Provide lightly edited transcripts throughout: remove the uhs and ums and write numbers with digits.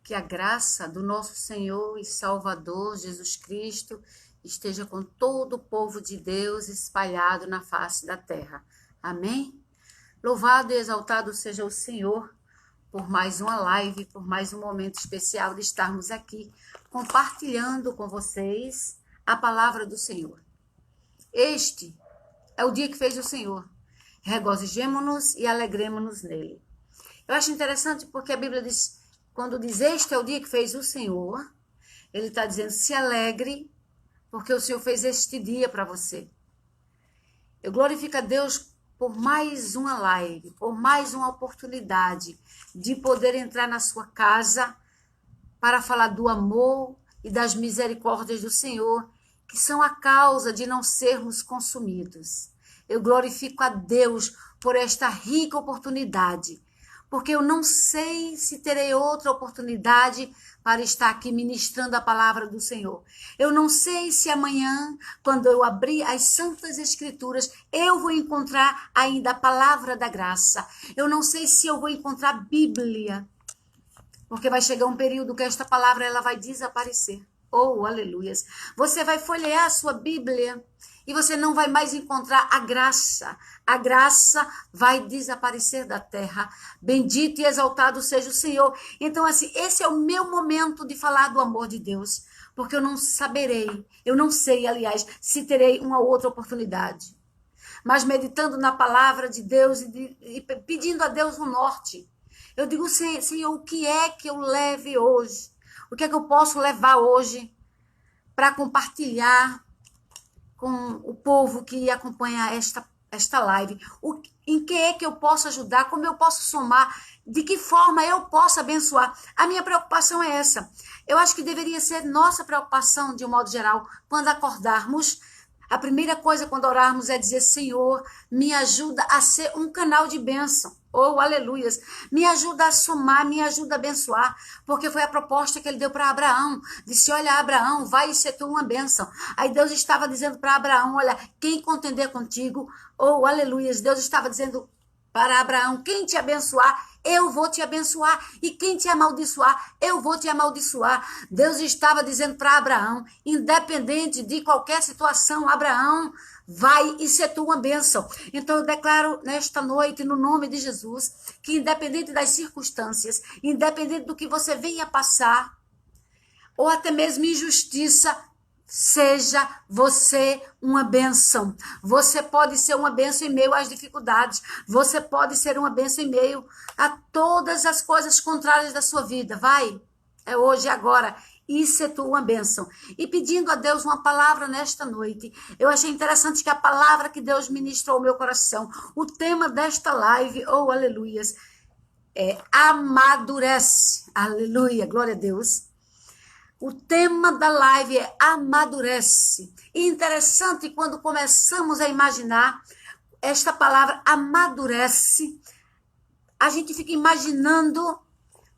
Que a graça do nosso Senhor e Salvador Jesus Cristo esteja com todo o povo de Deus espalhado na face da terra. Amém? Louvado e exaltado seja o Senhor por mais uma live, por mais um momento especial de estarmos aqui compartilhando com vocês a palavra do Senhor. Este é o dia que fez o Senhor. Regozijemo-nos e alegremo-nos nele. Eu acho interessante porque a Bíblia diz, quando diz este é o dia que fez o Senhor, ele está dizendo se alegre, porque o Senhor fez este dia para você. Eu glorifico a Deus por mais uma live, por mais uma oportunidade de poder entrar na sua casa para falar do amor e das misericórdias do Senhor, que são a causa de não sermos consumidos. Eu glorifico a Deus por esta rica oportunidade, porque eu não sei se terei outra oportunidade para estar aqui ministrando a palavra do Senhor. Eu não sei se amanhã, quando eu abrir as Santas Escrituras, eu vou encontrar ainda a palavra da graça. Eu não sei se eu vou encontrar a Bíblia, porque vai chegar um período que esta palavra ela vai desaparecer. Oh, aleluias. Você vai folhear a sua Bíblia e você não vai mais encontrar a graça. A graça vai desaparecer da terra. Bendito e exaltado seja o Senhor. Então, assim, esse é o meu momento de falar do amor de Deus, porque eu não sei, aliás, se terei uma outra oportunidade. Mas meditando na palavra de Deus e pedindo a Deus o norte, eu digo, Senhor, o que é que eu leve hoje? O que é que eu posso levar hoje para compartilhar com o povo que acompanha esta live? Em que é que eu posso ajudar? Como eu posso somar? De que forma eu posso abençoar? A minha preocupação é essa. Eu acho que deveria ser nossa preocupação, de um modo geral, quando acordarmos. A primeira coisa quando orarmos é dizer, Senhor, me ajuda a ser um canal de bênção. Oh, aleluias. Me ajuda a somar, me ajuda a abençoar. Porque foi a proposta que ele deu para Abraão. Disse, olha, Abraão, vai e ser tu uma bênção. Aí Deus estava dizendo para Abraão, olha, quem contender contigo, oh, aleluias. Deus estava dizendo para Abraão, quem te abençoar, eu vou te abençoar. E quem te amaldiçoar, eu vou te amaldiçoar. Deus estava dizendo para Abraão, independente de qualquer situação, Abraão, vai e ser tu uma bênção. Então eu declaro nesta noite, no nome de Jesus, que independente das circunstâncias, independente do que você venha passar, ou até mesmo injustiça, seja você uma bênção. Você pode ser uma bênção em meio às dificuldades. Você pode ser uma bênção em meio a todas as coisas contrárias da sua vida. Vai, é hoje, é agora. Isso é tua bênção. E pedindo a Deus uma palavra nesta noite. Eu achei interessante que a palavra que Deus ministrou ao meu coração, o tema desta live, oh aleluias, é amadurece. Aleluia, glória a Deus. O tema da live é amadurece. E interessante quando começamos a imaginar esta palavra amadurece, a gente fica imaginando,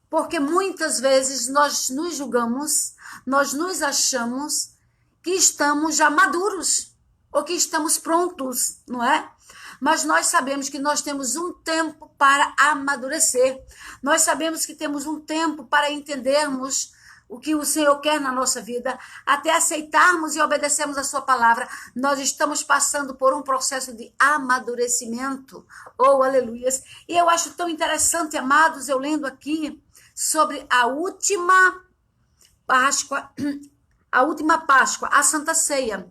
porque muitas vezes nós nos julgamos, nós nos achamos que estamos já maduros, ou que estamos prontos, não é? Mas nós sabemos que nós temos um tempo para amadurecer. Nós sabemos que temos um tempo para entendermos o que o Senhor quer na nossa vida, até aceitarmos e obedecermos a sua palavra, nós estamos passando por um processo de amadurecimento. Oh, aleluias. E eu acho tão interessante, amados, eu lendo aqui sobre a última Páscoa, a Santa Ceia.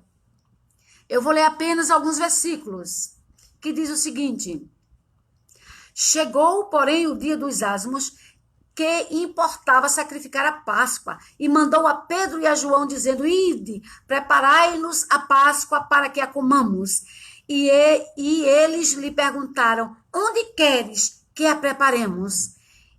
Eu vou ler apenas alguns versículos, que diz o seguinte: chegou, porém, o dia dos ázimos, que importava sacrificar a Páscoa, e mandou a Pedro e a João, dizendo, ide, preparai-nos a Páscoa para que a comamos. E eles lhe perguntaram, onde queres que a preparemos?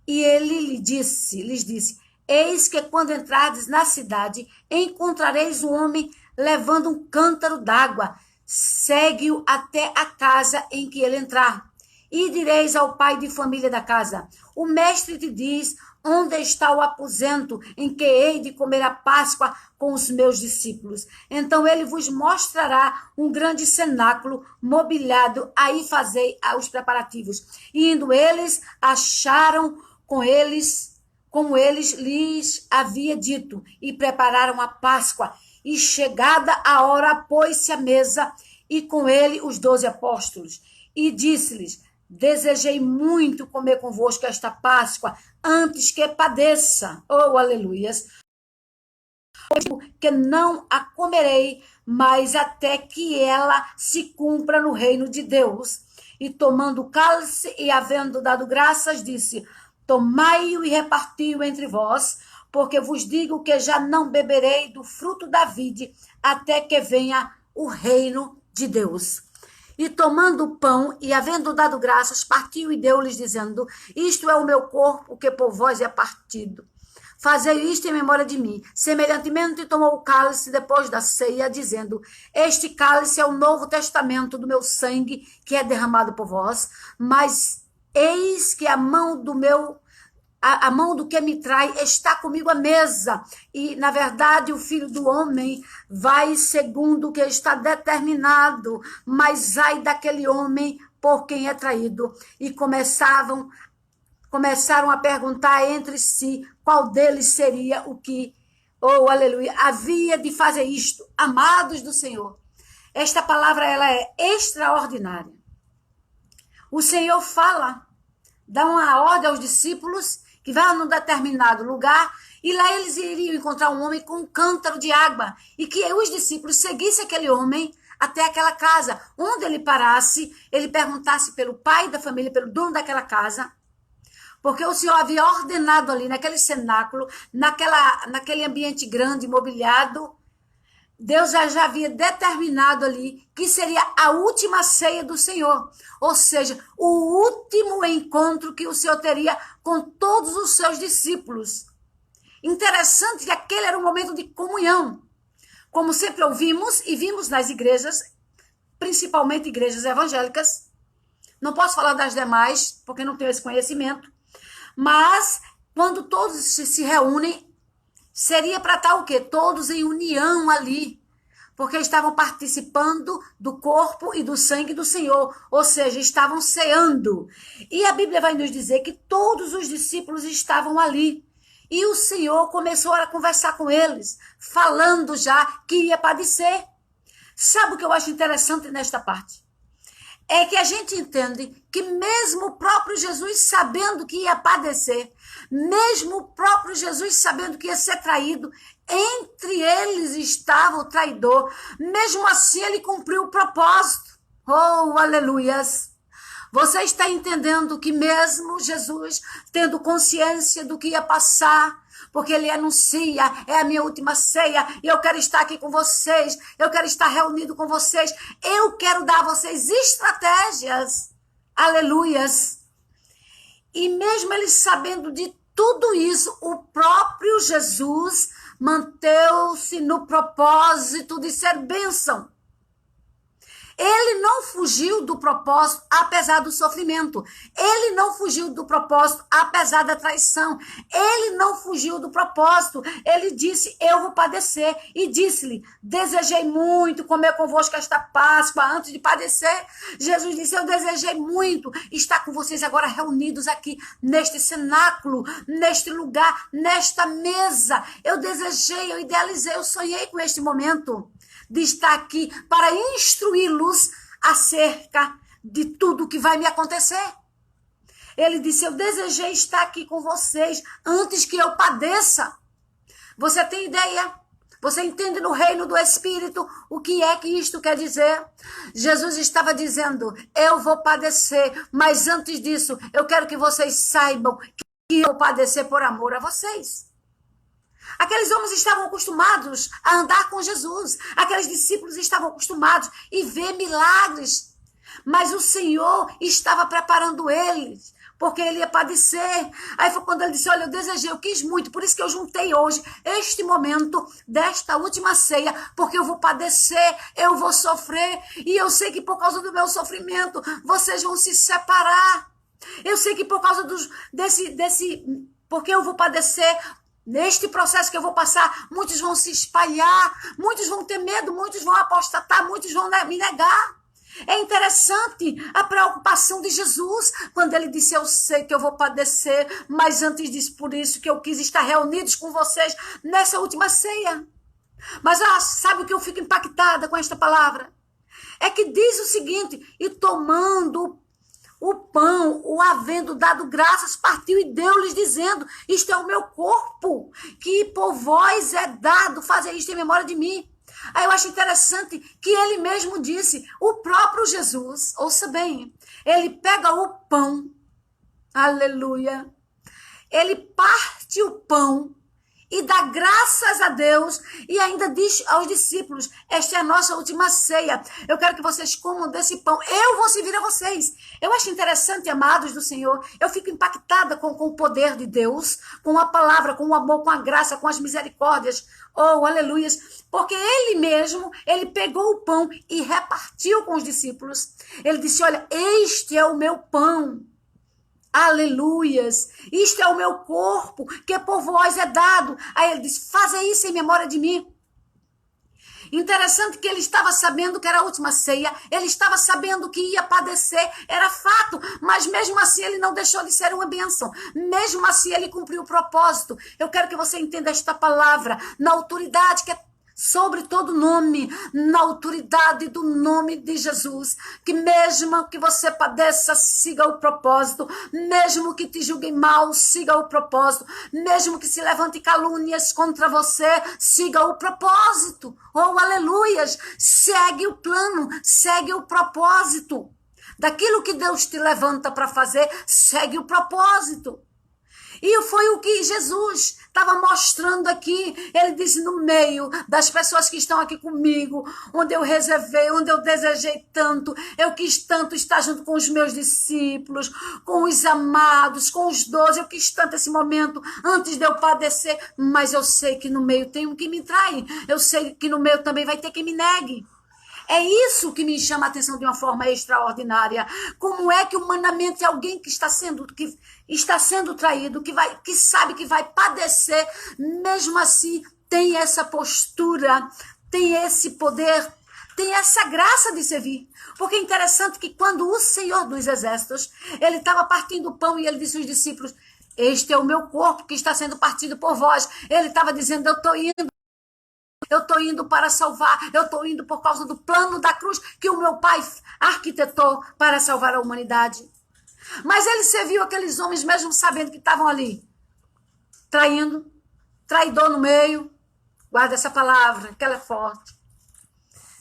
E ele lhes disse, eis que quando entrardes na cidade, encontrareis um homem levando um cântaro d'água, segue-o até a casa em que ele entrar. E direis ao pai de família da casa, o mestre te diz, onde está o aposento em que hei de comer a Páscoa com os meus discípulos? Então ele vos mostrará um grande cenáculo mobiliado, aí fazei os preparativos. E indo eles, acharam como lhes havia dito, e prepararam a Páscoa. E chegada a hora, pôs-se à mesa, e com ele os 12 apóstolos. E disse-lhes: desejei muito comer convosco esta Páscoa, antes que padeça. Oh, aleluias! Que não a comerei, mas até que ela se cumpra no reino de Deus. E tomando o cálice e havendo dado graças, disse: tomai-o e reparti-o entre vós, porque vos digo que já não beberei do fruto da vide, até que venha o reino de Deus. E tomando o pão e havendo dado graças, partiu e deu-lhes, dizendo: isto é o meu corpo, que por vós é partido. Fazei isto em memória de mim. Semelhantemente, tomou o cálice depois da ceia, dizendo: este cálice é o novo testamento do meu sangue, que é derramado por vós. Mas eis que a mão do que me trai está comigo à mesa. E, na verdade, o Filho do Homem vai segundo o que está determinado. Mas ai daquele homem por quem é traído. E começaram a perguntar entre si qual deles seria o que, oh, aleluia, havia de fazer isto. Amados do Senhor, esta palavra ela é extraordinária. O Senhor fala, dá uma ordem aos discípulos que vão num determinado lugar e lá eles iriam encontrar um homem com um cântaro de água e que os discípulos seguissem aquele homem até aquela casa. Onde ele parasse, ele perguntasse pelo pai da família, pelo dono daquela casa, porque o Senhor havia ordenado ali, naquele cenáculo, naquele ambiente grande, mobiliado, Deus já havia determinado ali que seria a última ceia do Senhor. Ou seja, o último encontro que o Senhor teria com todos os seus discípulos. Interessante que aquele era um momento de comunhão. Como sempre ouvimos e vimos nas igrejas, principalmente igrejas evangélicas. Não posso falar das demais, porque não tenho esse conhecimento. Mas, quando todos se reúnem, seria para estar o quê? Todos em união ali, porque estavam participando do corpo e do sangue do Senhor, ou seja, estavam ceando. E a Bíblia vai nos dizer que todos os discípulos estavam ali. E o Senhor começou a conversar com eles, falando já que ia padecer. Sabe o que eu acho interessante nesta parte? É que a gente entende que mesmo o próprio Jesus sabendo que ia padecer, mesmo o próprio Jesus sabendo que ia ser traído, entre eles estava o traidor, mesmo assim ele cumpriu o propósito. Oh, aleluias! Você está entendendo que mesmo Jesus, tendo consciência do que ia passar, porque ele anuncia, é a minha última ceia, e eu quero estar aqui com vocês, eu quero estar reunido com vocês, eu quero dar a vocês estratégias, aleluias. E mesmo ele sabendo de tudo isso, o próprio Jesus manteve-se no propósito de ser bênção. Ele não fugiu do propósito, apesar do sofrimento. Ele não fugiu do propósito, apesar da traição. Ele não fugiu do propósito. Ele disse: eu vou padecer. E disse-lhe: desejei muito comer convosco esta Páscoa antes de padecer. Jesus disse: eu desejei muito estar com vocês agora reunidos aqui neste cenáculo, neste lugar, nesta mesa. Eu desejei, eu idealizei, eu sonhei com este momento de estar aqui para instruí-los acerca de tudo que vai me acontecer. Ele disse: eu desejei estar aqui com vocês antes que eu padeça. Você tem ideia? Você entende no reino do Espírito o que é que isto quer dizer? Jesus estava dizendo: eu vou padecer, mas antes disso, eu quero que vocês saibam que eu vou padecer por amor a vocês. Aqueles homens estavam acostumados a andar com Jesus. Aqueles discípulos estavam acostumados a ver milagres. Mas o Senhor estava preparando eles, porque ele ia padecer. Aí foi quando ele disse: olha, eu desejei, eu quis muito, por isso que eu juntei hoje este momento desta última ceia, porque eu vou padecer, eu vou sofrer, e eu sei que por causa do meu sofrimento, vocês vão se separar. Eu sei que por causa porque eu vou padecer, neste processo que eu vou passar, muitos vão se espalhar, muitos vão ter medo, muitos vão apostatar, muitos vão me negar. É interessante a preocupação de Jesus, quando ele disse, eu sei que eu vou padecer, mas antes disso, por isso que eu quis estar reunidos com vocês nessa última ceia. Mas sabe o que eu fico impactada com esta palavra? É que diz o seguinte, e tomando o pão, o havendo dado graças, partiu e deu-lhes, dizendo, isto é o meu corpo, que por vós é dado, fazer isto em memória de mim. Aí eu acho interessante que ele mesmo disse, o próprio Jesus, ouça bem, ele pega o pão, aleluia, ele parte o pão e dá graças a Deus e ainda diz aos discípulos, esta é a nossa última ceia, eu quero que vocês comam desse pão, eu vou servir a vocês. Eu acho interessante, amados do Senhor, eu fico impactada com o poder de Deus, com a palavra, com o amor, com a graça, com as misericórdias, oh, aleluias, porque ele mesmo, ele pegou o pão e repartiu com os discípulos, ele disse, olha, este é o meu pão, aleluias, isto é o meu corpo, que por vós é dado. Aí ele diz, faça isso em memória de mim. Interessante que ele estava sabendo que era a última ceia, ele estava sabendo que ia padecer, era fato, mas mesmo assim ele não deixou de ser uma bênção, mesmo assim ele cumpriu o propósito. Eu quero que você entenda esta palavra, na autoridade que é sobre todo nome, na autoridade do nome de Jesus, que mesmo que você padeça, siga o propósito, mesmo que te julguem mal, siga o propósito, mesmo que se levante calúnias contra você, siga o propósito, oh aleluias, segue o plano, segue o propósito, daquilo que Deus te levanta para fazer, segue o propósito. E foi o que Jesus estava mostrando aqui. Ele disse, no meio das pessoas que estão aqui comigo, onde eu reservei, onde eu desejei tanto, eu quis tanto estar junto com os meus discípulos, com os amados, com os 12, eu quis tanto esse momento antes de eu padecer, mas eu sei que no meio tem um que me trai, eu sei que no meio também vai ter quem me negue. É isso que me chama a atenção de uma forma extraordinária. Como é que humanamente alguém que está sendo traído, que sabe que vai padecer, mesmo assim tem essa postura, tem esse poder, tem essa graça de servir. Porque é interessante que quando o Senhor dos Exércitos, ele estava partindo o pão e ele disse aos discípulos, este é o meu corpo que está sendo partido por vós. Ele estava dizendo, eu estou indo para salvar, eu estou indo por causa do plano da cruz que o meu pai arquitetou para salvar a humanidade. Mas ele serviu aqueles homens mesmo sabendo que estavam ali, traindo, traidor no meio, guarda essa palavra, que ela é forte.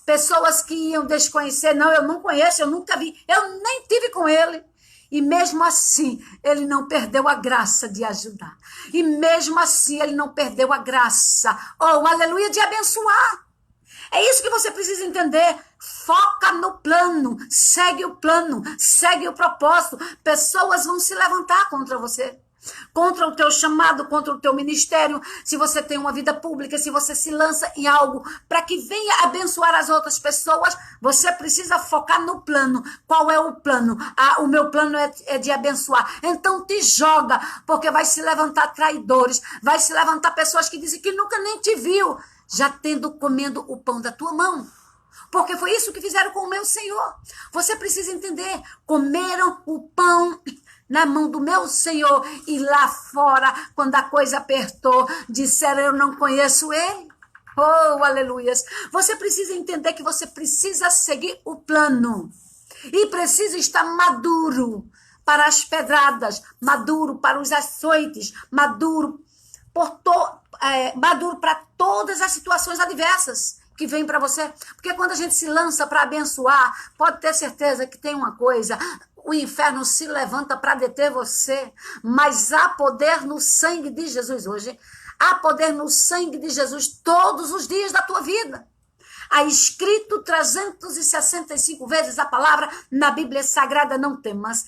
Pessoas que iam desconhecer, não, eu não conheço, eu nunca vi, eu nem tive com ele. E mesmo assim, ele não perdeu a graça de ajudar. E mesmo assim, ele não perdeu a graça, oh, aleluia, de abençoar. É isso que você precisa entender. Foca no plano, segue o propósito. Pessoas vão se levantar contra você, contra o teu chamado, contra o teu ministério, se você tem uma vida pública, se você se lança em algo para que venha abençoar as outras pessoas, você precisa focar no plano. Qual é o plano? O meu plano é de abençoar. Então te joga, porque vai se levantar traidores, vai se levantar pessoas que dizem que nunca nem te viu, já comendo o pão da tua mão. Porque foi isso que fizeram com o meu Senhor. Você precisa entender, comeram o pão na mão do meu Senhor, e lá fora, quando a coisa apertou, disseram, eu não conheço ele. Oh, aleluias. Você precisa entender que você precisa seguir o plano, e precisa estar maduro para as pedradas, maduro para os açoites, maduro para todas as situações adversas que vem para você. Porque quando a gente se lança para abençoar, pode ter certeza que tem uma coisa, o inferno se levanta para deter você, mas há poder no sangue de Jesus hoje, há poder no sangue de Jesus todos os dias da tua vida. Há escrito 365 vezes a palavra na Bíblia Sagrada, não temas.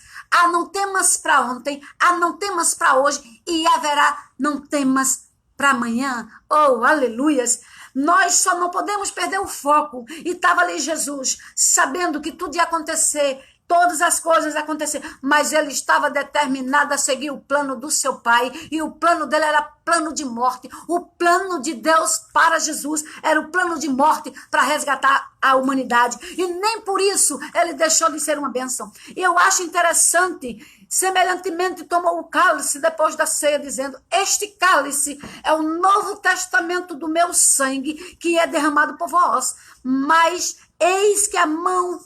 Não temas para ontem, não temas para hoje, e haverá não temas para amanhã. Oh, aleluias! Nós só não podemos perder o foco. E estava ali Jesus, sabendo que tudo ia acontecer, todas as coisas aconteceram, mas ele estava determinado a seguir o plano do seu pai, e o plano dele era plano de morte. O plano de Deus para Jesus era o plano de morte para resgatar a humanidade, e nem por isso ele deixou de ser uma bênção. E eu acho interessante, semelhantemente tomou o cálice depois da ceia, dizendo: este cálice é o novo testamento do meu sangue, que é derramado por vós, mas eis que a mão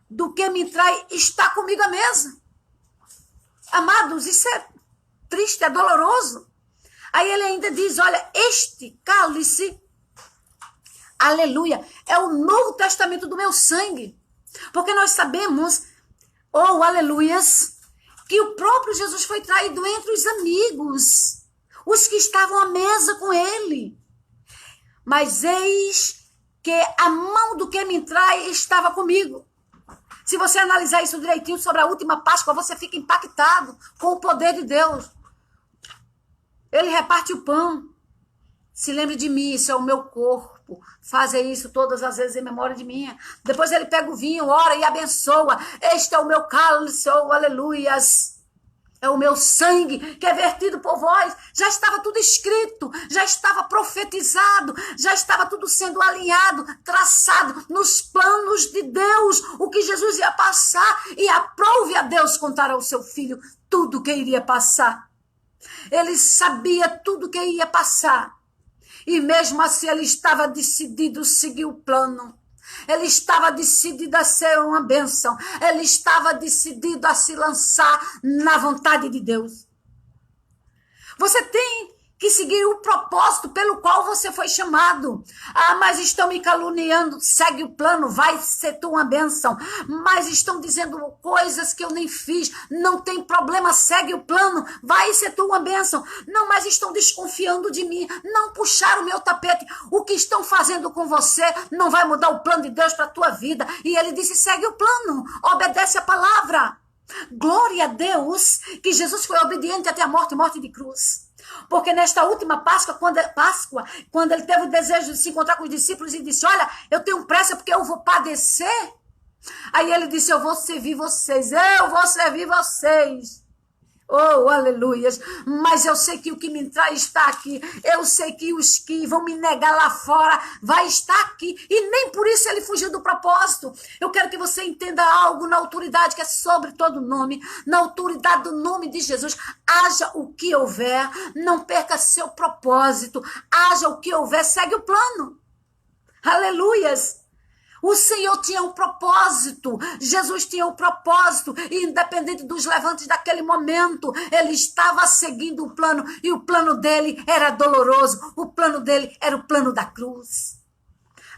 do que me trai está comigo à mesa. Amados, isso é triste, é doloroso. Aí ele ainda diz: olha, este cálice, aleluia, é o novo testamento do meu sangue. Porque nós sabemos, aleluias, que o próprio Jesus foi traído entre os amigos, os que estavam à mesa com ele. Mas eis que a mão do que me trai estava comigo. Se você analisar isso direitinho sobre a última Páscoa, você fica impactado com o poder de Deus. Ele reparte o pão. Se lembre de mim, isso é o meu corpo. Faça isso todas as vezes em memória de mim. Depois ele pega o vinho, ora e abençoa. Este é o meu cálice, aleluias. É o meu sangue que é vertido por vós. Já estava tudo escrito, já estava profetizado, já estava tudo sendo alinhado, traçado nos planos de Deus, o que Jesus ia passar, e aprove a Deus contar ao seu filho tudo que iria passar. Ele sabia tudo que ia passar, e mesmo assim ele estava decidido a seguir o plano. Ele estava decidido a ser uma bênção. Ele estava decidido a se lançar na vontade de Deus. Você tem que seguir o propósito pelo qual você foi chamado. Ah, mas estão me caluniando. Segue o plano, vai ser tu uma bênção. Mas estão dizendo coisas que eu nem fiz. Não tem problema, segue o plano, vai ser tu uma bênção. Não, mas estão desconfiando de mim. Não puxaram o meu tapete. O que estão fazendo com você não vai mudar o plano de Deus para a tua vida. E ele disse: segue o plano, obedece a palavra. Glória a Deus que Jesus foi obediente até a morte, morte de cruz. Porque nesta última Páscoa, quando ele teve o desejo de se encontrar com os discípulos e disse: olha, eu tenho pressa porque eu vou padecer. Aí ele disse: eu vou servir vocês. Oh, aleluias. Mas eu sei que o que me trai está aqui. Eu sei que os que vão me negar lá fora vai estar aqui. E nem por isso ele fugiu do propósito. Eu quero que você entenda algo na autoridade que é sobre todo nome. Na autoridade do nome de Jesus. Haja o que houver. Não perca seu propósito. Haja o que houver. Segue o plano. Aleluias. O Senhor tinha um propósito, Jesus tinha um propósito, e independente dos levantes daquele momento, ele estava seguindo o plano, e o plano dele era doloroso, o plano dele era o plano da cruz.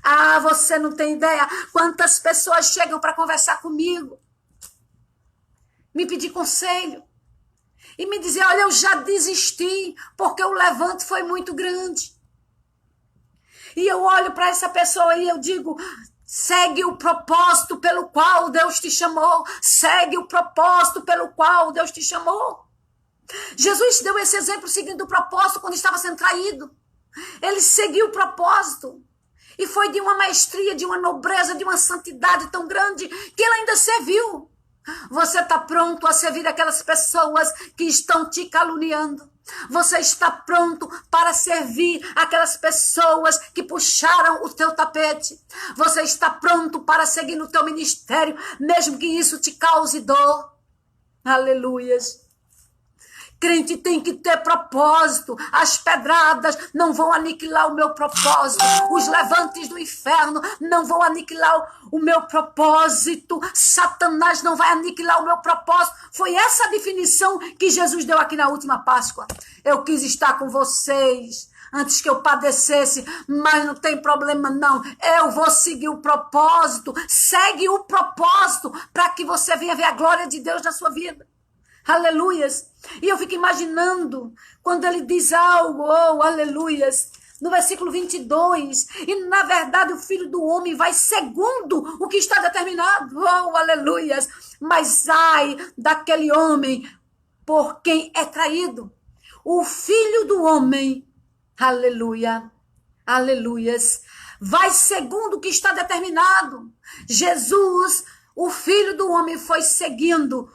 Ah, você não tem ideia quantas pessoas chegam para conversar comigo, me pedir conselho, e me dizer: olha, eu já desisti, porque o levante foi muito grande. E eu olho para essa pessoa e eu digo: segue o propósito pelo qual Deus te chamou. Segue o propósito pelo qual Deus te chamou. Jesus deu esse exemplo seguindo o propósito quando estava sendo traído. Ele seguiu o propósito. E foi de uma maestria, de uma nobreza, de uma santidade tão grande que ele ainda serviu. Você está pronto a servir aquelas pessoas que estão te caluniando? Você está pronto para servir aquelas pessoas que puxaram o teu tapete? Você está pronto para seguir no teu ministério, mesmo que isso te cause dor? Aleluias. Crente tem que ter propósito. As pedradas não vão aniquilar o meu propósito. Os levantes do inferno não vão aniquilar o meu propósito. Satanás não vai aniquilar o meu propósito. Foi essa a definição que Jesus deu aqui na última Páscoa. Eu quis estar com vocês antes que eu padecesse, mas não tem problema não. Eu vou seguir o propósito. Segue o propósito para que você venha ver a glória de Deus na sua vida. Aleluias. E eu fico imaginando quando ele diz algo, aleluias, no versículo 22, e na verdade o Filho do Homem vai segundo o que está determinado, aleluias, mas ai daquele homem por quem é traído. O Filho do Homem, aleluia, aleluias, vai segundo o que está determinado. Jesus, o Filho do Homem foi seguindo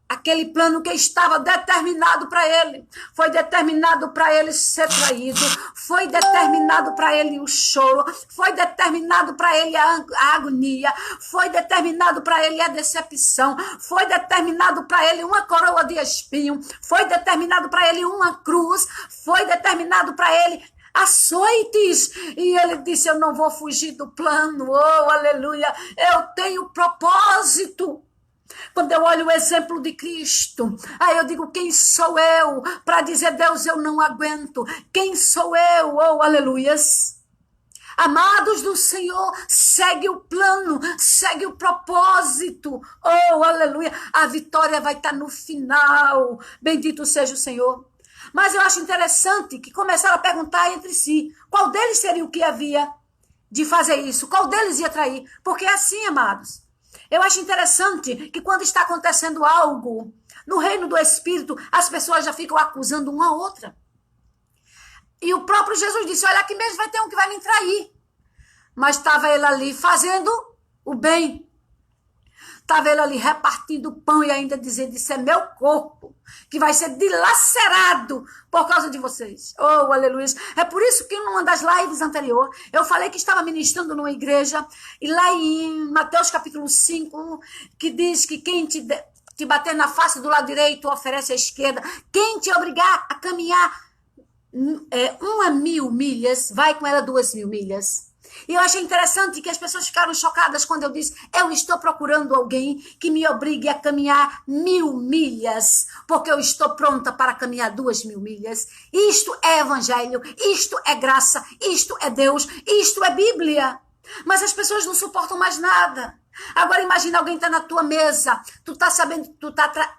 aquele plano que estava determinado para ele. Foi determinado para ele ser traído. Foi determinado para ele o choro. Foi determinado para ele a agonia. Foi determinado para ele a decepção. Foi determinado para ele uma coroa de espinho. Foi determinado para ele uma cruz. Foi determinado para ele açoites. E ele disse: eu não vou fugir do plano. Oh, aleluia. Eu tenho propósito. Quando eu olho o exemplo de Cristo, aí eu digo: quem sou eu para dizer: Deus, eu não aguento? Quem sou eu? Oh, aleluias. Amados do Senhor, segue o plano, segue o propósito. Oh, aleluia. A vitória vai estar no final. Bendito seja o Senhor. Mas eu acho interessante que começaram a perguntar entre si qual deles seria o que havia de fazer isso, qual deles ia trair. Porque é assim, amados. Eu acho interessante que quando está acontecendo algo no reino do Espírito, as pessoas já ficam acusando uma a outra. E o próprio Jesus disse: olha, aqui mesmo vai ter um que vai me trair. Mas estava ele ali fazendo o bem. Estava ele ali repartindo pão e ainda dizendo: isso é meu corpo, que vai ser dilacerado por causa de vocês. Oh, aleluia. É por isso que numa das lives anterior, eu falei que estava ministrando numa igreja, e lá em Mateus capítulo 5, que diz que quem te bater na face do lado direito, oferece à esquerda. Quem te obrigar a caminhar 1.000 milhas, vai com ela 2.000 milhas. E eu achei interessante que as pessoas ficaram chocadas quando eu disse: eu estou procurando alguém que me obrigue a caminhar 1.000 milhas, porque eu estou pronta para caminhar 2.000 milhas. Isto é evangelho, isto é graça, isto é Deus, isto é Bíblia. Mas as pessoas não suportam mais nada. Agora imagina alguém tá na tua mesa, tu tá sabendo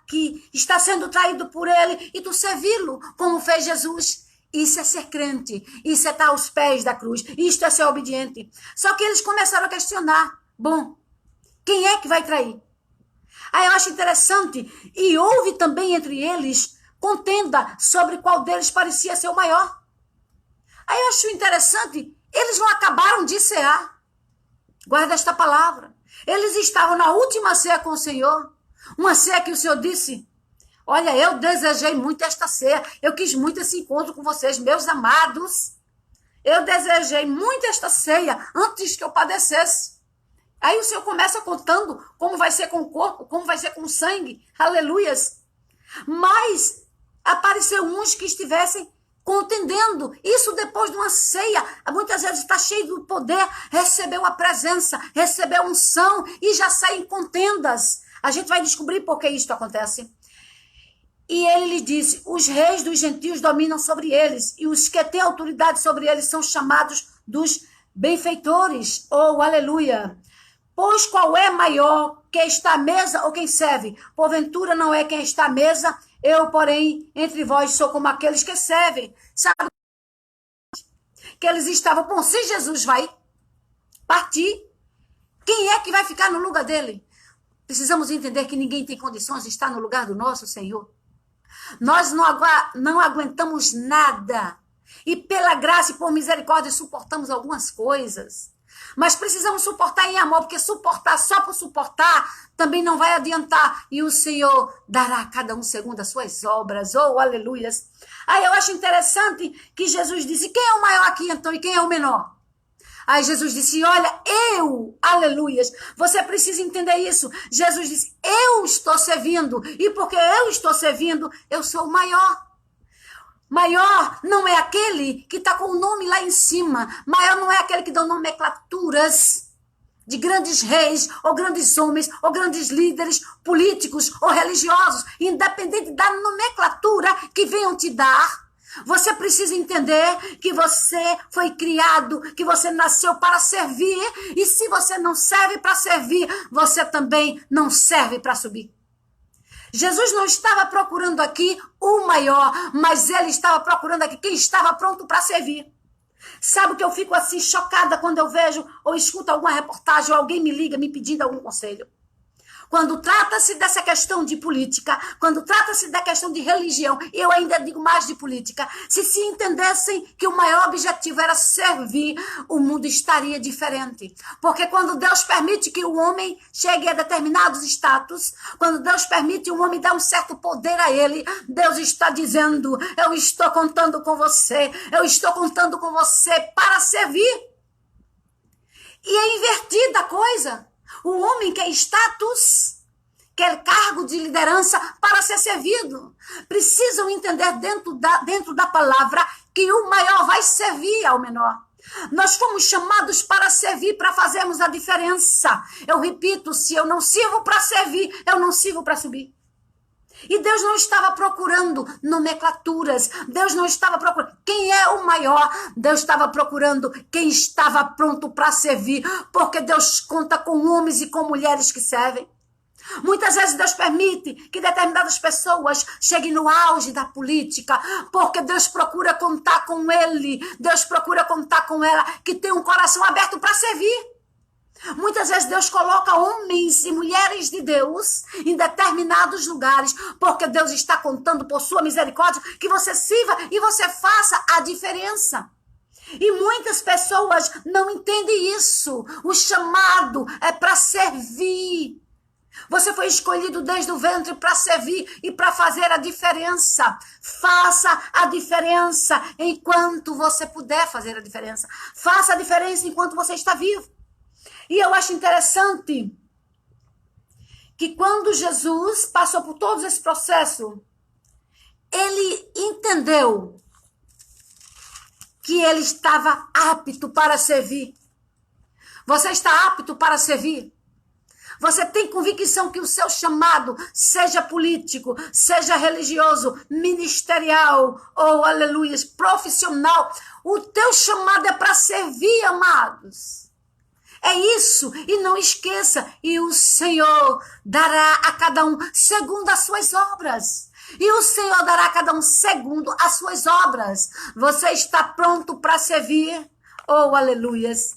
que está sendo traído por ele, e tu servi-lo como fez Jesus. Isso é ser crente, isso é estar aos pés da cruz, isto é ser obediente. Só que eles começaram a questionar: bom, quem é que vai trair? Aí eu acho interessante, e houve também entre eles contenda sobre qual deles parecia ser o maior. Aí eu acho interessante, eles não acabaram de cear. Guarda esta palavra. Eles estavam na última ceia com o Senhor, uma ceia que o Senhor disse: olha, eu desejei muito esta ceia, eu quis muito esse encontro com vocês, meus amados. Eu desejei muito esta ceia antes que eu padecesse. Aí o Senhor começa contando como vai ser com o corpo, como vai ser com o sangue. Aleluias. Mas apareceu uns que estivessem contendendo. Isso depois de uma ceia. Muitas vezes está cheio do poder, recebeu a presença, recebeu unção e já sai em contendas. A gente vai descobrir por que isso acontece. E ele lhe disse: os reis dos gentios dominam sobre eles, e os que têm autoridade sobre eles são chamados dos benfeitores. Oh, aleluia! Pois qual é maior, quem está à mesa ou quem serve? Porventura não é quem está à mesa, eu, porém, entre vós sou como aqueles que servem. Sabe que eles estavam, bom, se Jesus vai partir, quem é que vai ficar no lugar dele? Precisamos entender que ninguém tem condições de estar no lugar do nosso Senhor. Nós não aguentamos nada. E pela graça e por misericórdia suportamos algumas coisas. Mas precisamos suportar em amor, porque suportar só por suportar também não vai adiantar. E o Senhor dará a cada um segundo as suas obras. Oh, aleluias. Aí eu acho interessante que Jesus disse: quem é o maior aqui então e quem é o menor? Aí Jesus disse: olha, aleluias, você precisa entender isso. Jesus disse: eu estou servindo, e porque eu estou servindo, eu sou o maior. Maior não é aquele que está com o nome lá em cima. Maior não é aquele que dá nomenclaturas de grandes reis, ou grandes homens, ou grandes líderes políticos ou religiosos. Independente da nomenclatura que venham te dar, você precisa entender que você foi criado, que você nasceu para servir. E se você não serve para servir, você também não serve para subir. Jesus não estava procurando aqui o maior, mas ele estava procurando aqui quem estava pronto para servir. Sabe que eu fico assim chocada quando eu vejo ou escuto alguma reportagem ou alguém me liga me pedindo algum conselho. Quando trata-se dessa questão de política, quando trata-se da questão de religião, e eu ainda digo mais de política, se entendessem que o maior objetivo era servir, o mundo estaria diferente. Porque quando Deus permite que o homem chegue a determinados status, quando Deus permite o homem dar um certo poder a ele, Deus está dizendo, eu estou contando com você, eu estou contando com você para servir. E é invertida a coisa. O homem quer status, quer cargo de liderança para ser servido. Precisam entender dentro da palavra que o maior vai servir ao menor. Nós fomos chamados para servir, para fazermos a diferença. Eu repito, se eu não sirvo para servir, eu não sirvo para subir. E Deus não estava procurando nomenclaturas. Deus não estava procurando quem é o maior. Deus estava procurando quem estava pronto para servir. Porque Deus conta com homens e com mulheres que servem. Muitas vezes Deus permite que determinadas pessoas cheguem no auge da política, porque Deus procura contar com ele. Deus procura contar com ela, que tem um coração aberto para servir. Muitas vezes Deus coloca homens e mulheres de Deus em determinados lugares, porque Deus está contando por sua misericórdia que você sirva e você faça a diferença. E muitas pessoas não entendem isso. O chamado é para servir. Você foi escolhido desde o ventre para servir e para fazer a diferença. Faça a diferença enquanto você puder fazer a diferença. Faça a diferença enquanto você está vivo. E eu acho interessante que quando Jesus passou por todo esse processo, ele entendeu que ele estava apto para servir. Você está apto para servir? Você tem convicção que o seu chamado, seja político, seja religioso, ministerial, ou, aleluia, profissional, o teu chamado é para servir, amados. É isso, e não esqueça, e o Senhor dará a cada um segundo as suas obras. E o Senhor dará a cada um segundo as suas obras. Você está pronto para servir? Oh, aleluias.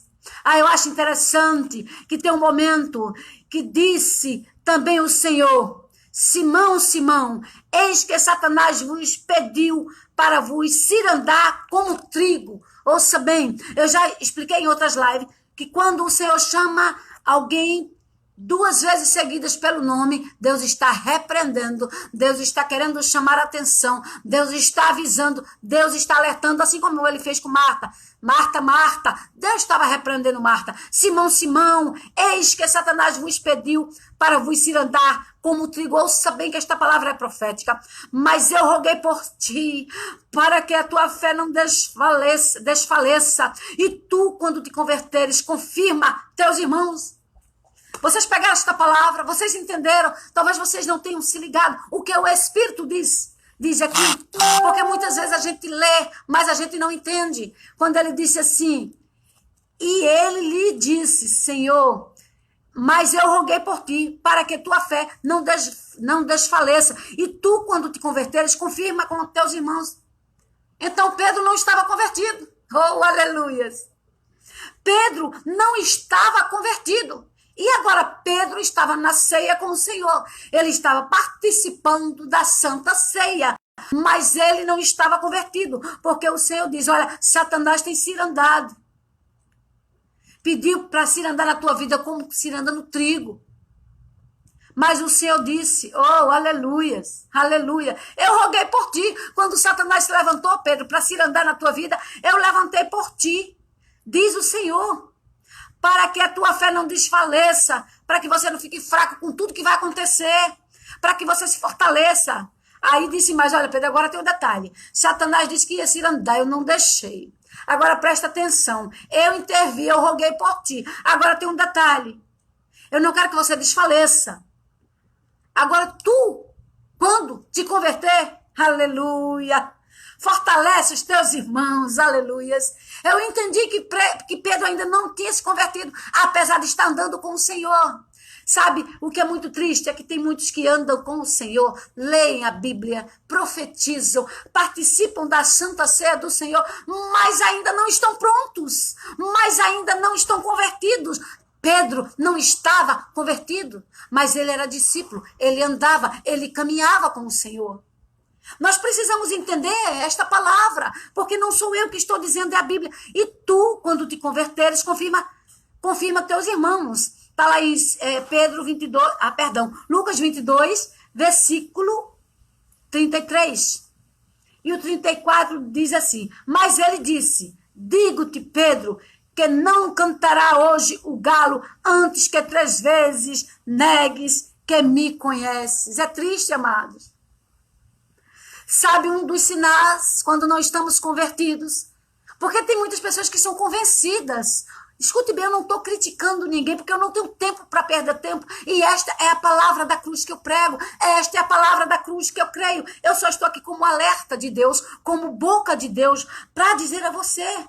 Eu acho interessante que tem um momento que disse também o Senhor, Simão, Simão, eis que Satanás vos pediu para vos cirandar como trigo. Ouça bem, eu já expliquei em outras lives, que quando o Senhor chama alguém 2 vezes seguidas pelo nome, Deus está repreendendo, Deus está querendo chamar a atenção, Deus está avisando, Deus está alertando, assim como ele fez com Marta. Marta, Marta, Deus estava repreendendo Marta. Simão, Simão, eis que Satanás vos pediu para vos cirandar como trigo. Ouça bem que esta palavra é profética. Mas eu roguei por ti, para que a tua fé não desfaleça. E tu, quando te converteres, confirma teus irmãos. Vocês pegaram esta palavra, vocês entenderam? Talvez vocês não tenham se ligado. O que o Espírito diz aqui, porque muitas vezes a gente lê, mas a gente não entende. Quando ele disse assim, e ele lhe disse, Senhor, mas eu roguei por ti, para que tua fé não desfaleça. E tu, quando te converteres, confirma com teus irmãos. Então Pedro não estava convertido. Oh, aleluias! Pedro não estava convertido. E agora Pedro estava na ceia com o Senhor. Ele estava participando da Santa Ceia. Mas ele não estava convertido. Porque o Senhor diz, olha, Satanás tem cirandado. Pediu para cirandar na tua vida como ciranda no trigo. Mas o Senhor disse, oh, aleluias, aleluia. Eu roguei por ti. Quando Satanás se levantou, Pedro, para cirandar na tua vida, eu levantei por ti. Diz o Senhor. Para que a tua fé não desfaleça, para que você não fique fraco com tudo que vai acontecer, para que você se fortaleça. Aí disse mais, olha Pedro, agora tem um detalhe. Satanás disse que ia cirandar, eu não deixei. Agora presta atenção, eu intervi, eu roguei por ti. Agora tem um detalhe, eu não quero que você desfaleça. Agora tu, quando te converter, aleluia, fortalece os teus irmãos, aleluias. Eu entendi que Pedro ainda não tinha se convertido, apesar de estar andando com o Senhor. Sabe, o que é muito triste é que tem muitos que andam com o Senhor, leem a Bíblia, profetizam, participam da Santa Ceia do Senhor, mas ainda não estão prontos, mas ainda não estão convertidos. Pedro não estava convertido, mas ele era discípulo, ele andava, ele caminhava com o Senhor. Nós precisamos entender esta palavra, porque não sou eu que estou dizendo, é a Bíblia. E tu, quando te converteres, confirma teus irmãos. Está lá em Lucas 22, versículo 33. E o 34 diz assim: mas ele disse, digo-te, Pedro, que não cantará hoje o galo antes que 3 vezes negues que me conheces. É triste, amados. Sabe um dos sinais quando não estamos convertidos? Porque tem muitas pessoas que são convencidas. Escute bem, eu não estou criticando ninguém, porque eu não tenho tempo para perder tempo. E esta é a palavra da cruz que eu prego. Esta é a palavra da cruz que eu creio. Eu só estou aqui como alerta de Deus, como boca de Deus, para dizer a você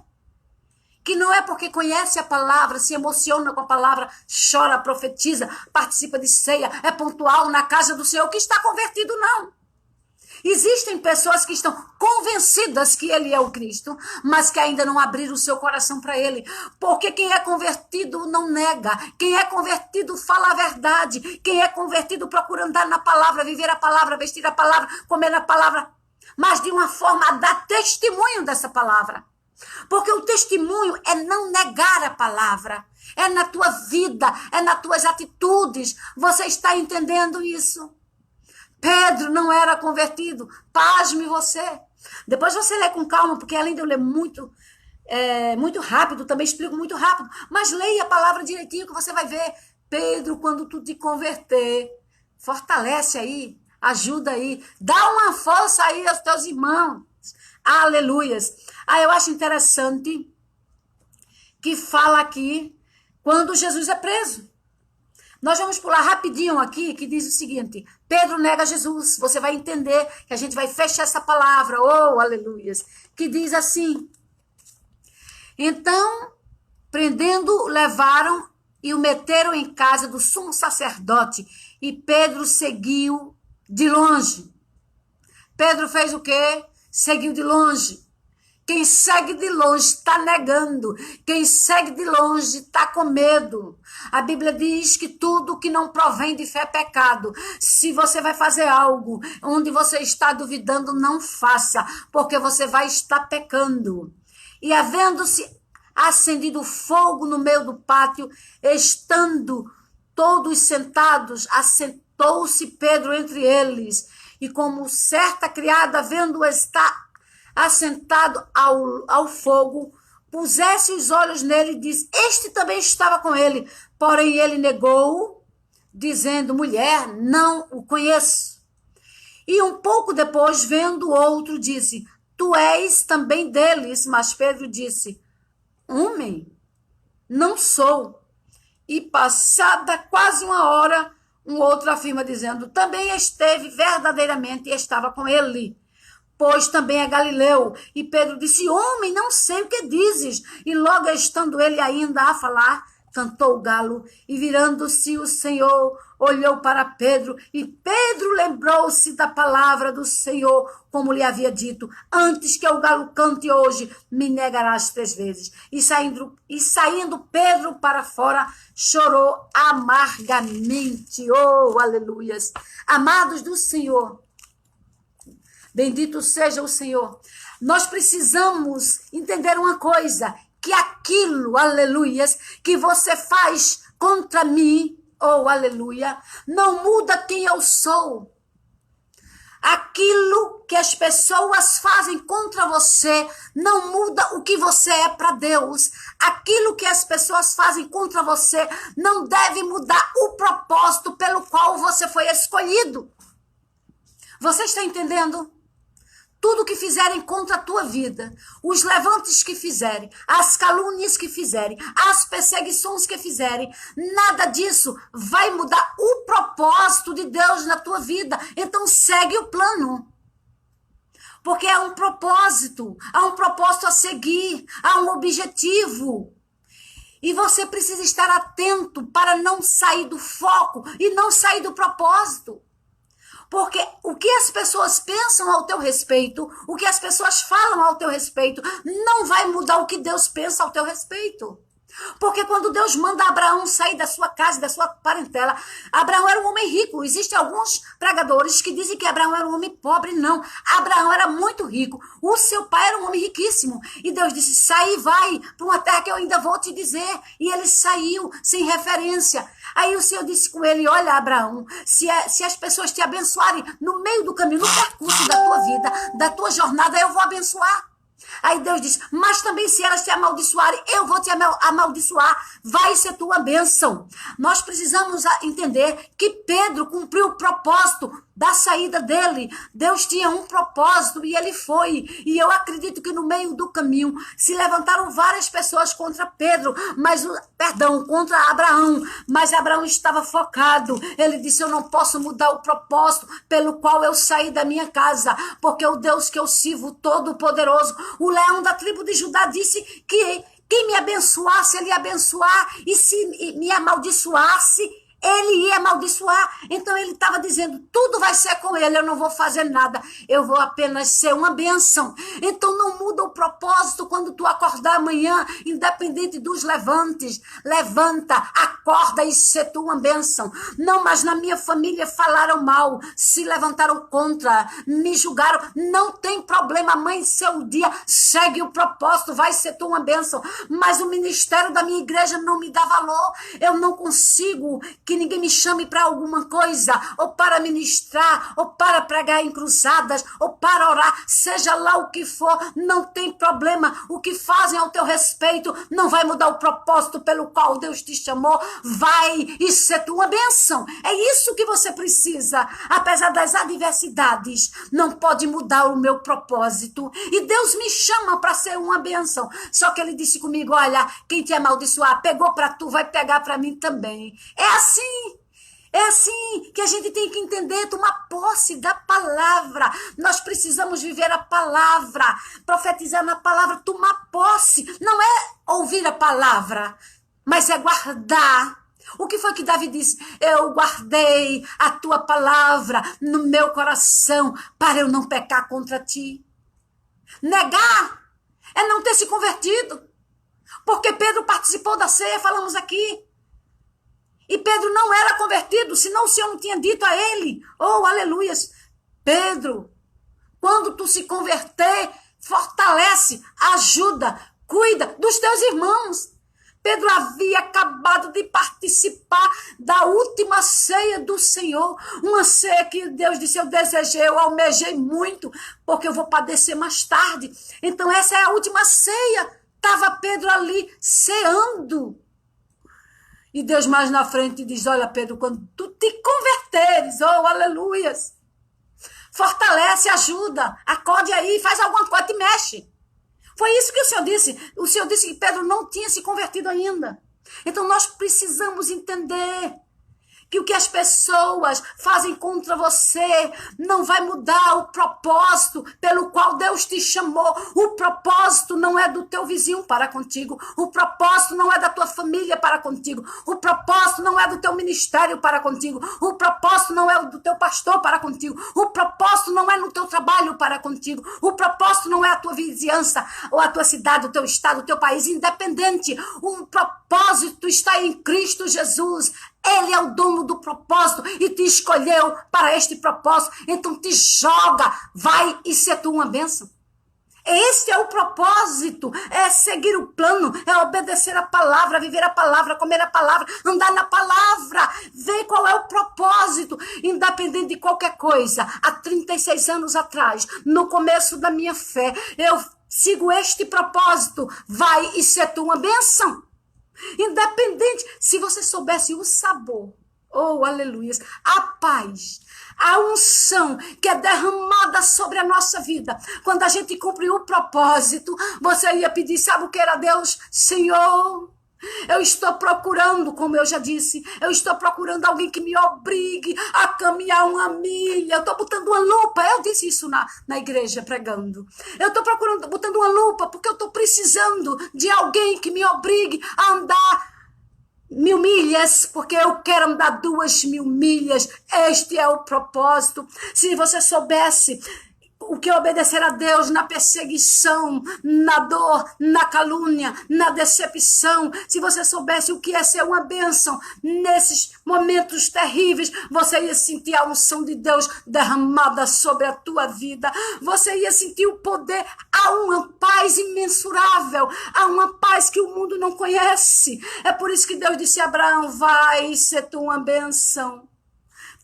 que não é porque conhece a palavra, se emociona com a palavra, chora, profetiza, participa de ceia, é pontual na casa do Senhor, que está convertido, não. Existem pessoas que estão convencidas que ele é o Cristo, mas que ainda não abriram o seu coração para ele. Porque quem é convertido não nega. Quem é convertido fala a verdade. Quem é convertido procura andar na palavra, viver a palavra, vestir a palavra, comer a palavra. Mas de uma forma a dar testemunho dessa palavra. Porque o testemunho é não negar a palavra. É na tua vida, é nas tuas atitudes. Você está entendendo isso? Pedro não era convertido. Pasme você. Depois você lê com calma, porque além de eu ler muito rápido, também explico muito rápido. Mas leia a palavra direitinho que você vai ver. Pedro, quando tu te converter, fortalece aí, ajuda aí, dá uma força aí aos teus irmãos. Aleluias. Eu acho interessante que fala aqui quando Jesus é preso. Nós vamos pular rapidinho aqui, que diz o seguinte: Pedro nega Jesus. Você vai entender que a gente vai fechar essa palavra, oh, aleluias, que diz assim: então, prendendo, levaram e o meteram em casa do sumo sacerdote, e Pedro seguiu de longe. Pedro fez o quê? Seguiu de longe. Quem segue de longe está negando. Quem segue de longe está com medo. A Bíblia diz que tudo que não provém de fé é pecado. Se você vai fazer algo onde você está duvidando, não faça, porque você vai estar pecando. E havendo-se acendido fogo no meio do pátio, estando todos sentados, assentou-se Pedro entre eles. E como certa criada, vendo-o estar assentado ao fogo, pusesse os olhos nele e disse: este também estava com ele. Porém ele negou, dizendo: mulher, não o conheço. E um pouco depois, vendo o outro, disse: tu és também deles. Mas Pedro disse: homem, não sou. E passada quase uma hora, um outro afirma dizendo: também esteve verdadeiramente e estava com ele, pois também é Galileu. E Pedro disse: homem, não sei o que dizes. E logo estando ele ainda a falar, cantou o galo. E virando-se o Senhor, olhou para Pedro. E Pedro lembrou-se da palavra do Senhor, como lhe havia dito: antes que o galo cante hoje, me negarás 3 vezes. E saindo Pedro para fora, chorou amargamente. Oh, aleluias. Amados do Senhor, bendito seja o Senhor. Nós precisamos entender uma coisa, que aquilo, aleluias, que você faz contra mim, oh, aleluia, não muda quem eu sou. Aquilo que as pessoas fazem contra você não muda o que você é para Deus. Aquilo que as pessoas fazem contra você não deve mudar o propósito pelo qual você foi escolhido. Você está entendendo? Tudo que fizerem contra a tua vida, os levantes que fizerem, as calúnias que fizerem, as perseguições que fizerem, nada disso vai mudar o propósito de Deus na tua vida. Então segue o plano. Porque há um propósito a seguir, há um objetivo. E você precisa estar atento para não sair do foco e não sair do propósito. Porque o que as pessoas pensam ao teu respeito, o que as pessoas falam ao teu respeito, não vai mudar o que Deus pensa ao teu respeito. Porque quando Deus manda Abraão sair da sua casa, da sua parentela, Abraão era um homem rico. Existem alguns pregadores que dizem que Abraão era um homem pobre. Não, Abraão era muito rico. O seu pai era um homem riquíssimo. E Deus disse, sai e vai para uma terra que eu ainda vou te dizer. E ele saiu sem referência. Aí o Senhor disse com ele, olha Abraão, se as pessoas te abençoarem no meio do caminho, no percurso da tua vida, da tua jornada, eu vou abençoar. Aí Deus diz, mas também se elas te amaldiçoarem, eu vou te amaldiçoar, vai ser tua bênção. Nós precisamos entender que Pedro cumpriu o propósito da saída dele. Deus tinha um propósito e ele foi. E eu acredito que no meio do caminho se levantaram várias pessoas contra Pedro, contra Abraão. Mas Abraão estava focado. Ele disse, eu não posso mudar o propósito pelo qual eu saí da minha casa, porque o Deus que eu sirvo, todo-poderoso, o leão da tribo de Judá, disse que quem me abençoasse, ele ia abençoar, e se me amaldiçoasse, ele ia amaldiçoar. Então ele estava dizendo, tudo vai ser com ele, eu não vou fazer nada, eu vou apenas ser uma bênção. Então não muda o propósito quando tu acordar amanhã, independente dos levantes. Levanta, acorda e ser tu uma bênção. Não, mas na minha família falaram mal, se levantaram contra, me julgaram. Não tem problema, mãe, seu dia, segue o propósito, vai ser tu uma bênção. Mas o ministério da minha igreja não me dá valor, eu não consigo que ninguém me chame para alguma coisa, ou para ministrar, ou para pregar em cruzadas, ou para orar, seja lá o que for, não tem problema. O que fazem ao teu respeito não vai mudar o propósito pelo qual Deus te chamou. Vai e ser uma bênção. É isso que você precisa. Apesar das adversidades, não pode mudar o meu propósito. E Deus me chama para ser uma bênção. Só que ele disse comigo, olha, quem te amaldiçoar, pegou para tu, vai pegar para mim também. É assim que a gente tem que entender, tomar posse da palavra. Nós precisamos viver a palavra, profetizar na palavra, tomar posse. Não é ouvir a palavra, mas é guardar. O que foi que Davi disse? Eu guardei a tua palavra no meu coração para eu não pecar contra ti. Negar é não ter se convertido. Porque Pedro participou da ceia, falamos aqui. E Pedro não era convertido, senão o Senhor não tinha dito a ele, oh, aleluias, Pedro, quando tu se converter, fortalece, ajuda, cuida dos teus irmãos. Pedro havia acabado de participar da última ceia do Senhor, uma ceia que Deus disse, eu desejei, eu almejei muito, porque eu vou padecer mais tarde. Então essa é a última ceia, estava Pedro ali ceando. E Deus mais na frente diz, olha Pedro, quando tu te converteres, oh aleluias, fortalece, ajuda, acorde aí, faz alguma coisa, te mexe. Foi isso que o Senhor disse. O Senhor disse que Pedro não tinha se convertido ainda. Então nós precisamos entender que o que as pessoas fazem contra você não vai mudar o propósito pelo qual Deus te chamou. O propósito não é do teu vizinho para contigo. O propósito não é da tua família para contigo. O propósito não é do teu ministério para contigo. O propósito não é do teu pastor para contigo. O propósito não é no teu trabalho para contigo. O propósito não é a tua vizinhança ou a tua cidade, o teu estado, o teu país, independente. O propósito está em Cristo Jesus. Ele é o dono do propósito e te escolheu para este propósito. Então te joga, vai e ser tu uma bênção. Este é o propósito, é seguir o plano, é obedecer a palavra, viver a palavra, comer a palavra, andar na palavra, ver qual é o propósito, independente de qualquer coisa. Há 36 anos atrás, no começo da minha fé, eu sigo este propósito, vai e ser tu uma bênção. Independente, se você soubesse o sabor, oh aleluias, a paz, a unção que é derramada sobre a nossa vida, quando a gente cumpre o propósito, você ia pedir, sabe o que era Deus? Senhor, eu estou procurando, como eu já disse, eu estou procurando alguém que me obrigue a caminhar uma milha. Eu estou botando uma lupa, eu disse isso na igreja pregando. Eu estou botando uma lupa porque eu estou precisando de alguém que me obrigue a andar 1000 milhas, porque eu quero andar 2000 milhas. Este é o propósito. Se você soubesse o que é obedecer a Deus na perseguição, na dor, na calúnia, na decepção. Se você soubesse o que é ser uma bênção nesses momentos terríveis, você ia sentir a unção de Deus derramada sobre a tua vida. Você ia sentir o poder. Há uma paz imensurável, há uma paz que o mundo não conhece. É por isso que Deus disse a Abraão: vai ser tu uma bênção.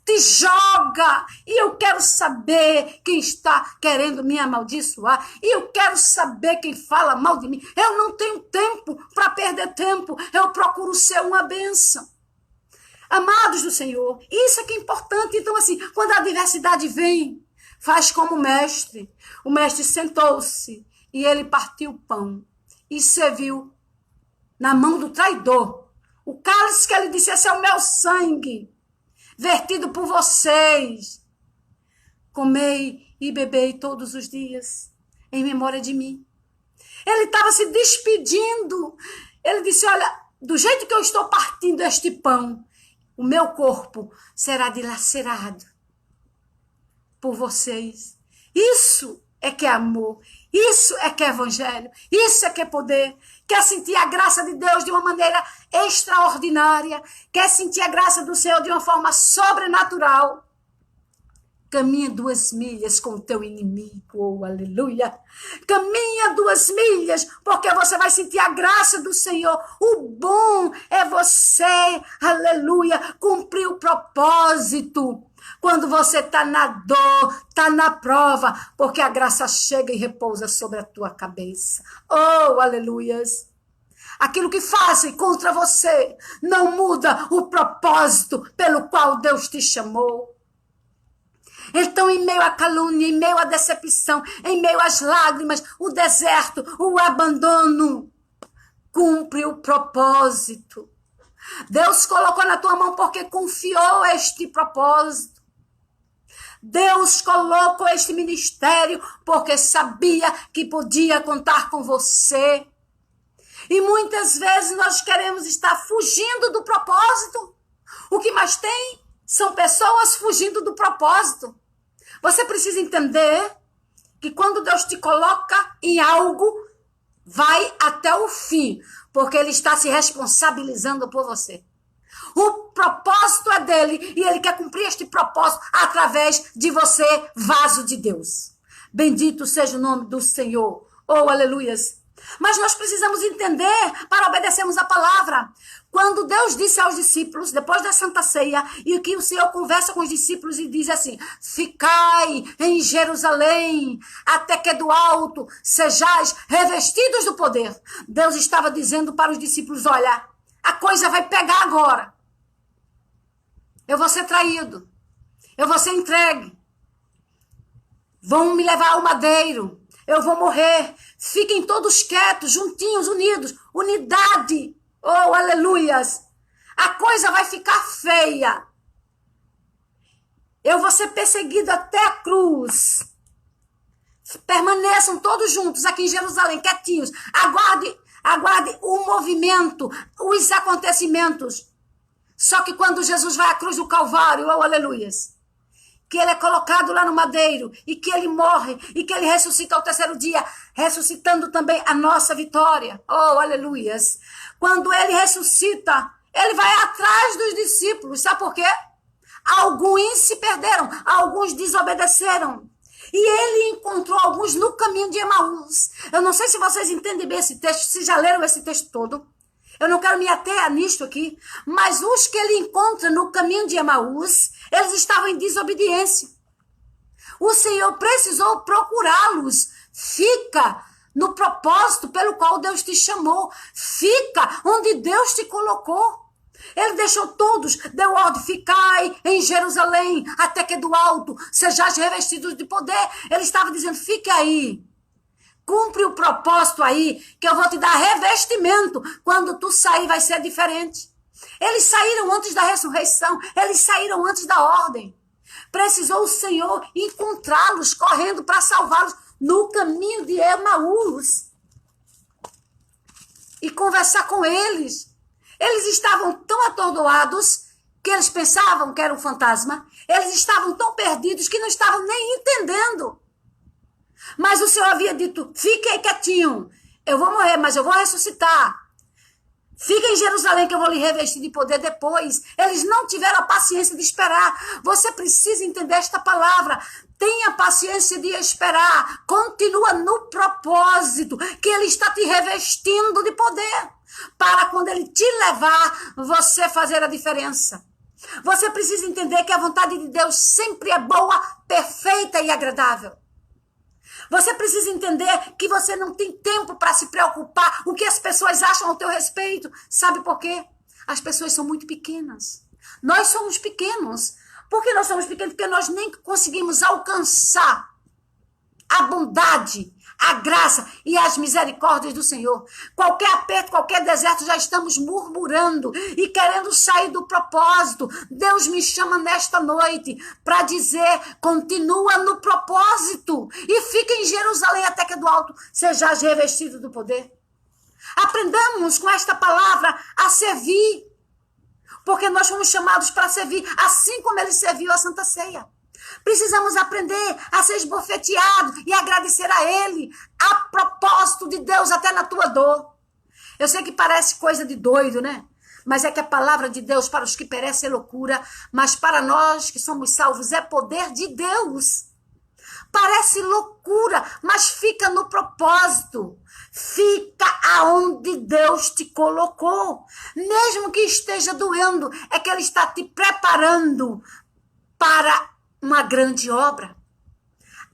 Te joga, e eu quero saber quem está querendo me amaldiçoar, e eu quero saber quem fala mal de mim. Eu não tenho tempo para perder tempo, eu procuro ser uma bênção. Amados do Senhor, isso é que é importante. Então, assim, quando a adversidade vem, faz como o mestre. O mestre sentou-se e ele partiu o pão e serviu na mão do traidor o cálice que ele disse: esse é o meu sangue, vertido por vocês. Comei e bebei todos os dias, em memória de mim. Ele estava se despedindo. Ele disse: olha, do jeito que eu estou partindo este pão, o meu corpo será dilacerado por vocês. Isso é que é amor. Isso é que é evangelho. Isso é que é poder. Quer sentir a graça de Deus de uma maneira extraordinária. Quer sentir a graça do Senhor de uma forma sobrenatural. Caminha 2 milhas com o teu inimigo, oh, aleluia. Caminha 2 milhas, porque você vai sentir a graça do Senhor. O bom é você, aleluia, cumprir o propósito. Quando você está na dor, está na prova, porque a graça chega e repousa sobre a tua cabeça. Oh, aleluias. Aquilo que fazem contra você não muda o propósito pelo qual Deus te chamou. Então, em meio à calúnia, em meio à decepção, em meio às lágrimas, o deserto, o abandono, cumpre o propósito. Deus colocou na tua mão porque confiou este propósito. Deus colocou este ministério porque sabia que podia contar com você. E muitas vezes nós queremos estar fugindo do propósito. O que mais tem são pessoas fugindo do propósito. Você precisa entender que quando Deus te coloca em algo, vai até o fim, porque Ele está se responsabilizando por você. O propósito é dele e Ele quer cumprir este propósito através de você, vaso de Deus. Bendito seja o nome do Senhor. Oh, aleluias. Mas nós precisamos entender para obedecermos a palavra. Quando Deus disse aos discípulos, depois da Santa Ceia, e que o Senhor conversa com os discípulos e diz assim: ficai em Jerusalém, até que do alto sejais revestidos do poder. Deus estava dizendo para os discípulos: olha, a coisa vai pegar agora. Eu vou ser traído. Eu vou ser entregue. Vão me levar ao madeiro. Eu vou morrer. Fiquem todos quietos, juntinhos, unidos. Unidade. Oh, aleluias. A coisa vai ficar feia. Eu vou ser perseguido até a cruz. Permaneçam todos juntos aqui em Jerusalém, quietinhos. Aguarde o movimento, os acontecimentos. Só que quando Jesus vai à cruz do Calvário, oh, aleluias, que ele é colocado lá no madeiro, e que ele morre, e que ele ressuscita ao 3º dia, ressuscitando também a nossa vitória. Oh, aleluias. Quando ele ressuscita, ele vai atrás dos discípulos. Sabe por quê? Alguns se perderam, alguns desobedeceram. E ele encontrou alguns no caminho de Emaús. Eu não sei se vocês entendem bem esse texto, se já leram esse texto todo. Eu não quero me ater nisto aqui, mas os que ele encontra no caminho de Emaús, eles estavam em desobediência. O Senhor precisou procurá-los. Fica no propósito pelo qual Deus te chamou. Fica onde Deus te colocou. Ele deixou todos, deu ordem: ficai em Jerusalém, até que do alto sejais revestidos de poder. Ele estava dizendo: fique aí. Cumpre o propósito aí, que eu vou te dar revestimento. Quando tu sair, vai ser diferente. Eles saíram antes da ressurreição. Eles saíram antes da ordem. Precisou o Senhor encontrá-los, correndo para salvá-los no caminho de Emaús. E conversar com eles. Eles estavam tão atordoados que eles pensavam que era um fantasma. Eles estavam tão perdidos que não estavam nem entendendo. Mas o Senhor havia dito, fique aí quietinho, eu vou morrer, mas eu vou ressuscitar. Fica em Jerusalém que eu vou lhe revestir de poder depois. Eles não tiveram a paciência de esperar. Você precisa entender esta palavra. Tenha paciência de esperar. Continua no propósito que Ele está te revestindo de poder. Para quando Ele te levar, você fazer a diferença. Você precisa entender que a vontade de Deus sempre é boa, perfeita e agradável. Você precisa entender que você não tem tempo para se preocupar o que as pessoas acham ao teu respeito. Sabe por quê? As pessoas são muito pequenas. Nós somos pequenos. Por que nós somos pequenos? Porque nós nem conseguimos alcançar a bondade, a graça e as misericórdias do Senhor. Qualquer aperto, qualquer deserto, já estamos murmurando e querendo sair do propósito. Deus me chama nesta noite para dizer, continua no propósito e fica em Jerusalém até que do alto seja revestido do poder. Aprendamos com esta palavra a servir, porque nós fomos chamados para servir, assim como Ele serviu a Santa Ceia. Precisamos aprender a ser esbofeteado e agradecer a Ele, a propósito de Deus, até na tua dor. Eu sei que parece coisa de doido, né? Mas é que a palavra de Deus para os que perecem é loucura, mas para nós que somos salvos é poder de Deus. Parece loucura, mas fica no propósito. Fica aonde Deus te colocou. Mesmo que esteja doendo, é que Ele está te preparando para uma grande obra.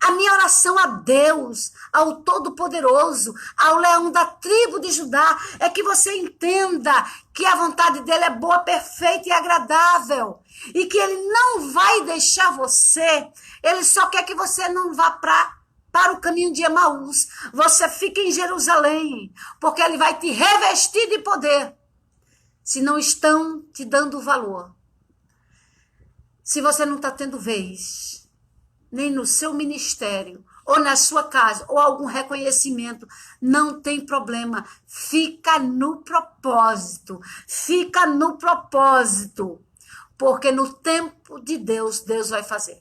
A minha oração a Deus, ao Todo-Poderoso, ao Leão da tribo de Judá, é que você entenda que a vontade dele é boa, perfeita e agradável. E que ele não vai deixar você, ele só quer que você não vá para o caminho de Emaús. Você fica em Jerusalém, porque ele vai te revestir de poder, se não estão te dando valor. Se você não está tendo vez, nem no seu ministério, ou na sua casa, ou algum reconhecimento, não tem problema. Fica no propósito. Fica no propósito. Porque no tempo de Deus, Deus vai fazer.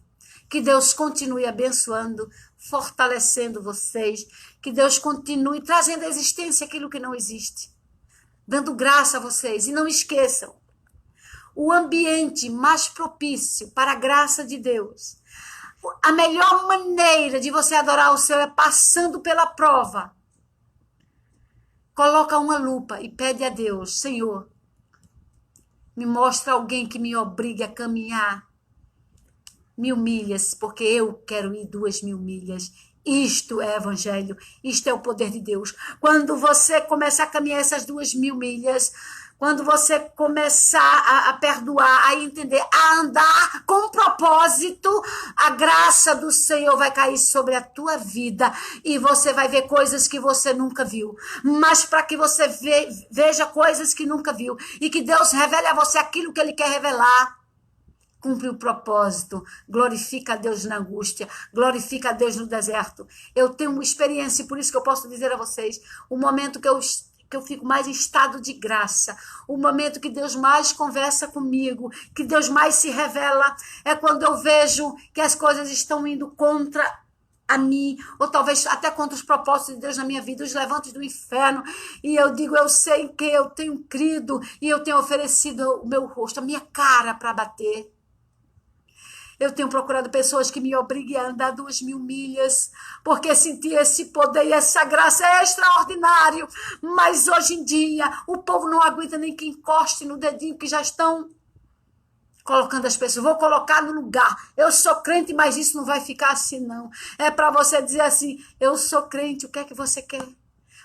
Que Deus continue abençoando, fortalecendo vocês. Que Deus continue trazendo à existência aquilo que não existe. Dando graça a vocês. E não esqueçam, o ambiente mais propício para a graça de Deus, a melhor maneira de você adorar o Senhor é passando pela prova. Coloca uma lupa e pede a Deus, Senhor, me mostra alguém que me obrigue a caminhar 1000 milhas, porque eu quero ir 2000 milhas. Isto é evangelho, isto é o poder de Deus. Quando você começar a caminhar essas 2000 milhas, quando você começar a perdoar, a entender, a andar com propósito, a graça do Senhor vai cair sobre a tua vida e você vai ver coisas que você nunca viu. Mas para que você veja coisas que nunca viu e que Deus revele a você aquilo que Ele quer revelar, cumpre o propósito, glorifica a Deus na angústia, glorifica a Deus no deserto. Eu tenho uma experiência, por isso que eu posso dizer a vocês, o momento que eu fico mais em estado de graça, o momento que Deus mais conversa comigo, que Deus mais se revela, é quando eu vejo que as coisas estão indo contra a mim, ou talvez até contra os propósitos de Deus na minha vida, os levantes do inferno, e eu digo, eu sei que eu tenho crido, e eu tenho oferecido o meu rosto, a minha cara para bater. Eu tenho procurado pessoas que me obriguem a andar 2000 milhas, porque senti esse poder e essa graça é extraordinário. Mas hoje em dia, o povo não aguenta nem que encoste no dedinho, que já estão colocando as pessoas. Vou colocar no lugar. Eu sou crente, mas isso não vai ficar assim, não. É para você dizer assim, eu sou crente, o que é que você quer?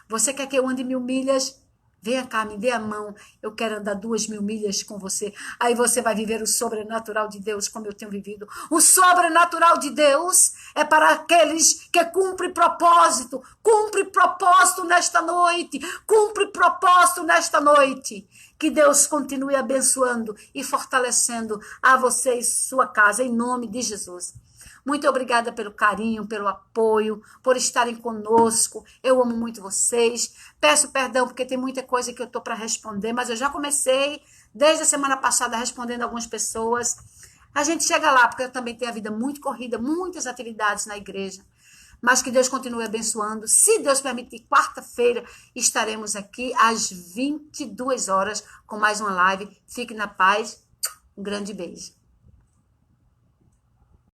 Você quer que eu ande 1000 milhas? Venha cá, me dê a mão, eu quero andar 2000 milhas com você. Aí você vai viver o sobrenatural de Deus como eu tenho vivido. O sobrenatural de Deus é para aqueles que cumprem propósito. Cumpre propósito nesta noite. Cumpre propósito nesta noite. Que Deus continue abençoando e fortalecendo a você e sua casa, em nome de Jesus. Muito obrigada pelo carinho, pelo apoio, por estarem conosco. Eu amo muito vocês. Peço perdão porque tem muita coisa que eu estou para responder, mas eu já comecei desde a semana passada respondendo algumas pessoas. A gente chega lá, porque eu também tenho a vida muito corrida, muitas atividades na igreja. Mas que Deus continue abençoando. Se Deus permitir, quarta-feira estaremos aqui às 22 horas com mais uma live. Fique na paz. Um grande beijo.